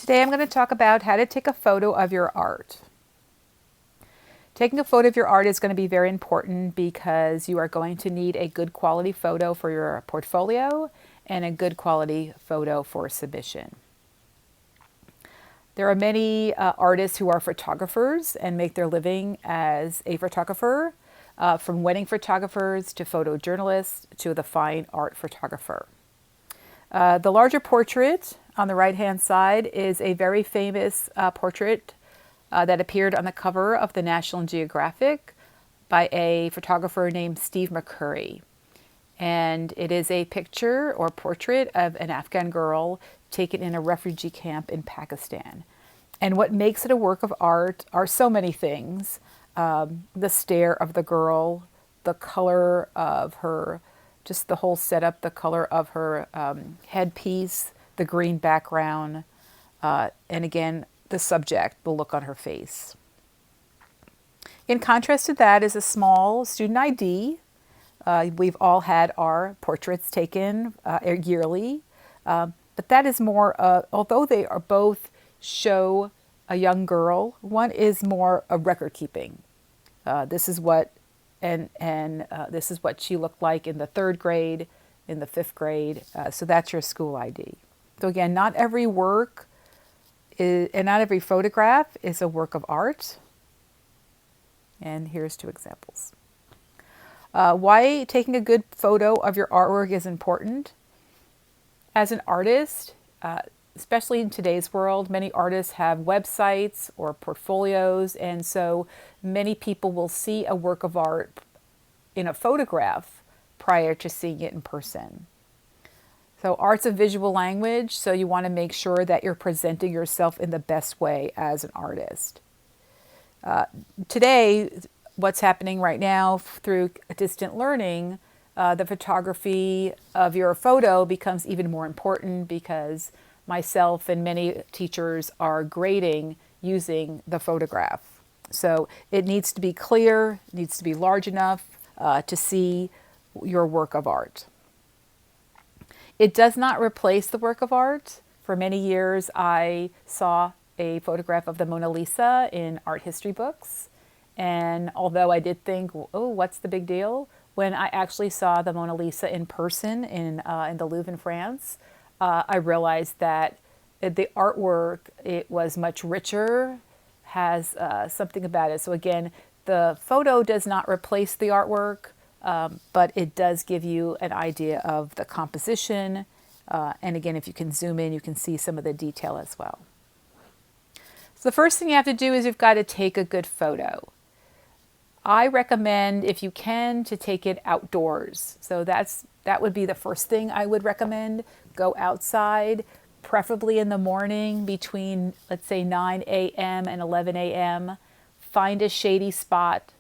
Today I'm going to talk about how to take a photo of your art. Taking a photo of your art is going to be very important because you are going to need a good quality photo for your portfolio and a good quality photo for submission. There are many artists who are photographers and make their living as a photographer, from wedding photographers to photojournalists to the fine art photographer. The larger portrait on the right-hand side is a very famous portrait that appeared on the cover of the National Geographic by a photographer named Steve McCurry. And it is a picture or portrait of an Afghan girl taken in a refugee camp in Pakistan. And what makes it a work of art are so many things. The stare of the girl, the color of her, just the whole setup, the color of her headpiece, the green background, and again, the subject, the look on her face. In contrast to that is a small student ID. We've all had our portraits taken yearly, but that is more, although they are both show a young girl, one is more a record keeping. This is what this is what she looked like in the 3rd grade, in the 5th grade. So that's your school ID. So again, not every work and not every photograph is a work of art. And here's 2 examples. Why taking a good photo of your artwork is important. As an artist, especially in today's world, many artists have websites or portfolios, and so many people will see a work of art in a photograph prior to seeing it in person. So art's a visual language, so you want to make sure that you're presenting yourself in the best way as an artist. Today, what's happening right now through distant learning, the photography of your photo becomes even more important because myself and many teachers are grading using the photograph. So it needs to be clear, it needs to be large enough to see your work of art. It does not replace the work of art. For many years, I saw a photograph of the Mona Lisa in art history books. And although I did think, oh, what's the big deal? When I actually saw the Mona Lisa in person in the Louvre in France, I realized that the artwork, it was much richer, has something about it. So again, the photo does not replace the artwork, but it does give you an idea of the composition. And again, if you can zoom in, you can see some of the detail as well. So the first thing you have to do is you've got to take a good photo. I recommend, if you can, to take it outdoors. So that would be the first thing I would recommend. Go outside, preferably in the morning between, let's say, 9 a.m. and 11 a.m. Find a shady spot,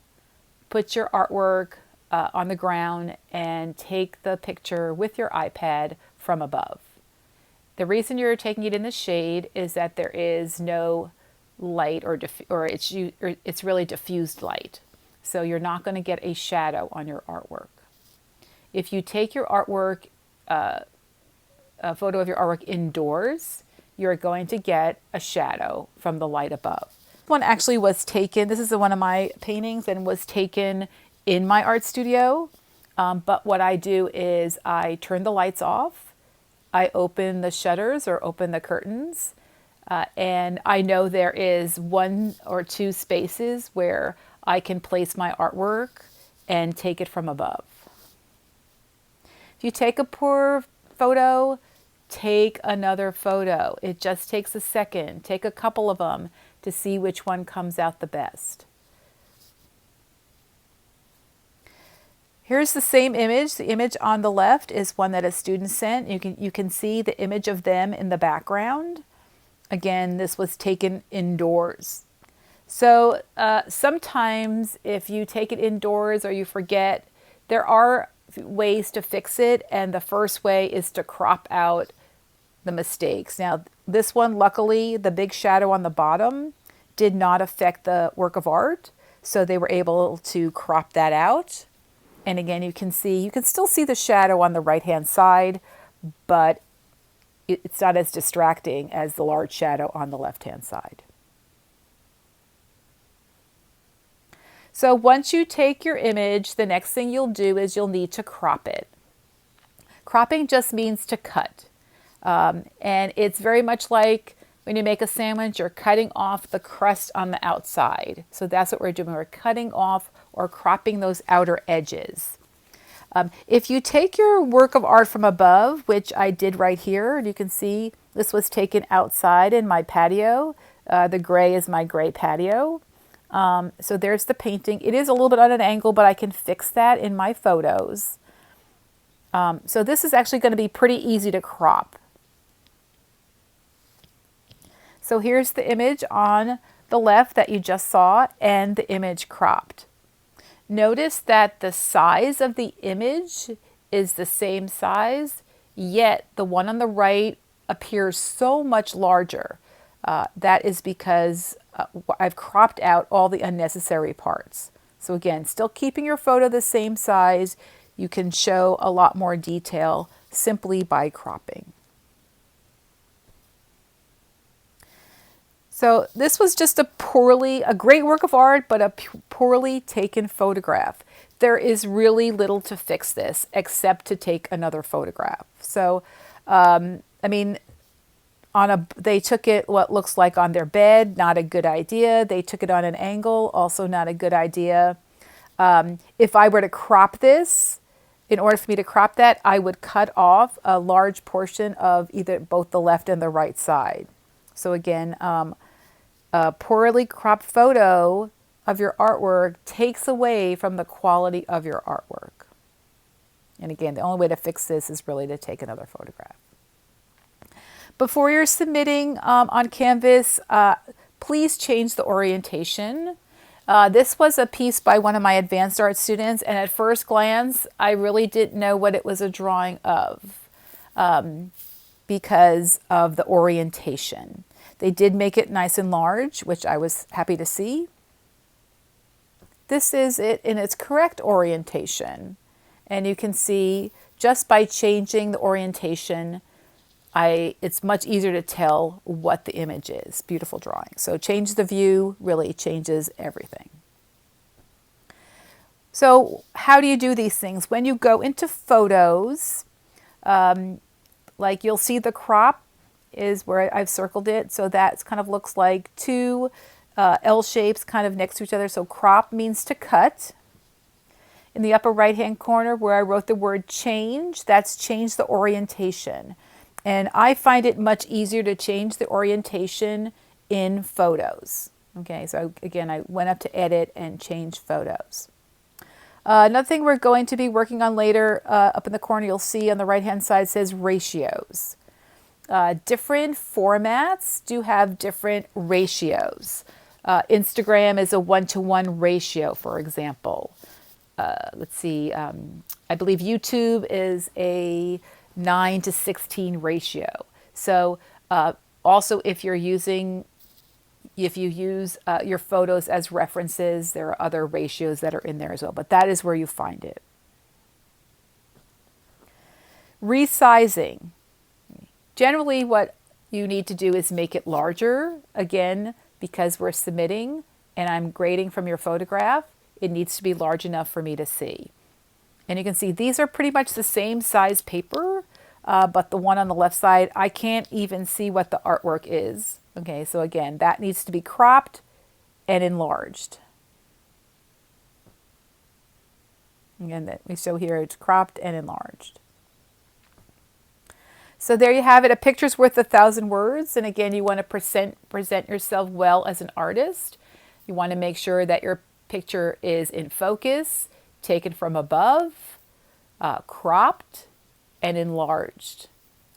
put your artwork on the ground, and take the picture with your iPad from above. The reason you're taking it in the shade is that there is no light or it's really diffused light. So you're not going to get a shadow on your artwork. If you take your artwork, a photo of your artwork indoors, you're going to get a shadow from the light above. This one actually was taken, this is one of my paintings, and was taken in my art studio. But what I do is I turn the lights off, I open the shutters or open the curtains, and I know there is 1 or 2 spaces where I can place my artwork and take it from above. If you take a poor photo, take another photo. It just takes a second. Take a couple of them to see which one comes out the best. Here's the same image. The image on the left is one that a student sent. You can see the image of them in the background. Again, this was taken indoors. So sometimes if you take it indoors or you forget, there are ways to fix it, and the first way is to crop out the mistakes. Now, this one, luckily, the big shadow on the bottom did not affect the work of art, so they were able to crop that out. And again, you can still see the shadow on the right-hand side, but it's not as distracting as the large shadow on the left-hand side. So once you take your image, the next thing you'll do is you'll need to crop it. Cropping just means to cut. And it's very much like when you make a sandwich, you're cutting off the crust on the outside. So that's what we're doing. We're cutting off or cropping those outer edges. If you take your work of art from above, which I did right here, and you can see this was taken outside in my patio. The gray is my gray patio. So there's the painting. It is a little bit on an angle, but I can fix that in my photos. So this is actually going to be pretty easy to crop. So here's the image on the left that you just saw and the image cropped. Notice that the size of the image is the same size, yet the one on the right appears so much larger. That is because I've cropped out all the unnecessary parts. So again, still keeping your photo the same size, you can show a lot more detail simply by cropping. So this was just a great work of art, but a poorly taken photograph. There is really little to fix this except to take another photograph. So, I mean, they took it what looks like on their bed, not a good idea. They took it on an angle, also not a good idea. If I were to crop this, in order for me to crop that, I would cut off a large portion of either both the left and the right side. So again, a poorly cropped photo of your artwork takes away from the quality of your artwork. And again, the only way to fix this is really to take another photograph. Before you're submitting on Canvas, please change the orientation. This was a piece by one of my advanced art students, and at first glance, I really didn't know what it was a drawing of because of the orientation. They did make it nice and large, which I was happy to see. This is it in its correct orientation. And you can see just by changing the orientation, it's much easier to tell what the image is. Beautiful drawing. So change the view really changes everything. So how do you do these things? When you go into photos, like you'll see the crop is where I've circled it. So that kind of looks like two L shapes kind of next to each other. So crop means to cut. In the upper right hand corner where I wrote the word change, that's change the orientation. And I find it much easier to change the orientation in photos. Okay, so again, I went up to edit and change photos. Another thing we're going to be working on later, up in the corner you'll see on the right hand side says ratios. Different formats do have different ratios. Instagram is a 1-to-1 ratio, for example. Let's see, I believe YouTube is a 9-to-16 ratio. So also if you use your photos as references, there are other ratios that are in there as well, but that is where you find it. Resizing. Generally what you need to do is make it larger. Again, because we're submitting and I'm grading from your photograph, it needs to be large enough for me to see. And you can see these are pretty much the same size paper, but the one on the left side, I can't even see what the artwork is. Okay, so again, that needs to be cropped and enlarged. Again, that we show here, it's cropped and enlarged. So there you have it, a picture's worth 1,000 words. And again, you want to present yourself well as an artist. You want to make sure that your picture is in focus, taken from above, cropped, and enlarged.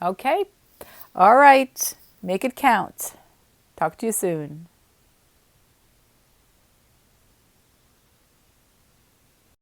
Okay? All right. Make it count. Talk to you soon.